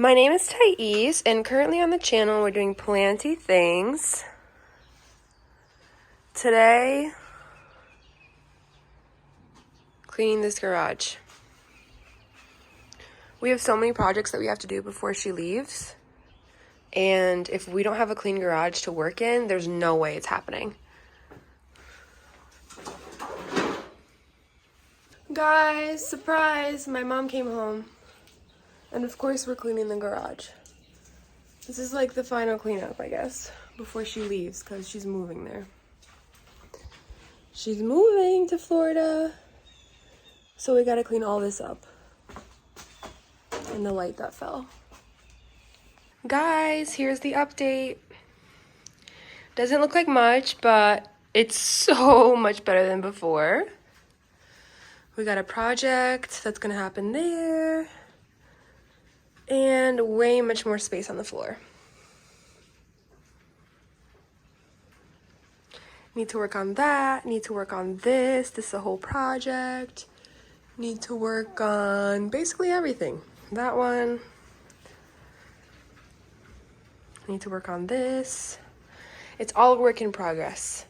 My name is Thais, and currently on the channel we're doing planty things. Today, cleaning this garage. We have so many projects that we have to do before she leaves, and if we don't have a clean garage to work in, there's no way it's happening. Guys, surprise! My mom came home, and of course we're cleaning the garage. This is like the final cleanup, I guess, before she leaves, because she's moving there. She's moving to Florida, so we gotta clean all this up. And the light that fell. Guys, here's the update. Doesn't look like much, but it's so much better than before. We got a project that's gonna happen there, and way much more space on the floor. Need to work on that, need to work on this is a whole project. Need to work on basically everything. That one. Need to work on this. It's all work in progress.